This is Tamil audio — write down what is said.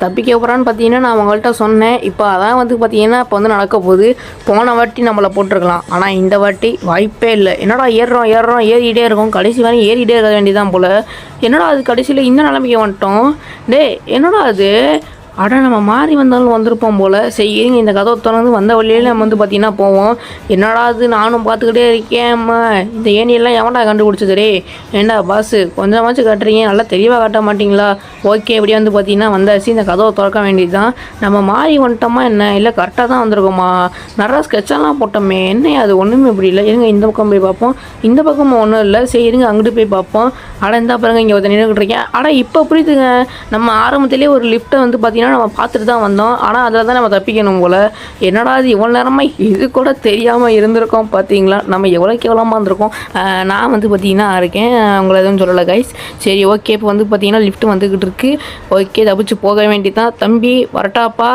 தப்பிக்க போகிறான்னு பார்த்தீங்கன்னா நான் உங்கள்கிட்ட சொன்னேன். இப்போ அதான் வந்து பார்த்தீங்கன்னா இப்போ வந்து நடக்க போகுது. போன வாட்டி நம்மளை போட்டிருக்கலாம், ஆனால் இந்த வாட்டி வாய்ப்பே இல்லை. என்னடா ஏறுறோம் ஏறிக்கிட்டே இருக்கோம், கடைசி வரையும் ஏறிக்கிட்டே இருக்க வேண்டியதான் போல். என்னடா அது கடைசியில் இந்த நிலைமைக்கு வந்துட்டோம். என்னடா அது, நம்ம மாறி வந்தாலும் வந்திருப்போம் போல். சரி இருங்க, இந்த கதவை திறந்து வந்த வழியில நம்ம வந்து பார்த்தீங்கன்னா போவோம். என்னடா அது, நானும் பார்த்துக்கிட்டே இருக்கேன்ம்மா. இந்த ஏணியெல்லாம் எவன்டா கண்டுபிடிச்சது? ஏண்டா பாஸு, கொஞ்சமாச்சும் கட்டுறீங்க, நல்லா தெளிவாக காட்ட மாட்டிங்களா? ஓகே, இப்படியே வந்து பார்த்தீங்கன்னா வந்தாச்சு. இந்த கதவை திறக்க வேண்டியது தான். நம்ம மாறி வந்துட்டோமா என்ன, இல்லை கரெக்டாக தான் வந்திருக்கோமா? நிறையா ஸ்கெட்செல்லாம் போட்டோமே, என்ன அது ஒன்றுமே இப்படி இல்லை. இருங்க இந்த பக்கம் போய் பார்ப்போம். இந்த பக்கமும் ஒன்றும் இல்லை. சரி இருங்க அங்கிட்டு போய் பார்ப்போம். இந்த பாருங்க, இங்கே ஒருத்தர் நின்றுக்கிட்டு இருக்கேன். இப்போ புரியுதுங்க, நம்ம ஆரம்பத்திலே ஒரு லிஃப்ட்டை வந்து பார்த்தீங்கன்னா நம்ம பார்த்துட்டு தான் வந்தோம். ஆனால் அதில் தான் நம்ம தப்பிக்கணும் போல். என்னடா அது, இவ்வளோ நேரமாக இது கூட தெரியாமல் இருந்திருக்கோம் பார்த்தீங்களா? நம்ம எவ்வளோ கேவலமாக இருந்திருக்கோம். நான் வந்து பார்த்தீங்கன்னா இருக்கேன், உங்களை எதுவும் சொல்லலை கைஸ். சரி ஓகே, இப்போ வந்து பார்த்தீங்கன்னா லிஃப்ட் வந்துக்கிட்டு இருக்கு. ஓகே, தப்பிச்சு போக வேண்டியதான். தம்பி வரட்டாப்பா.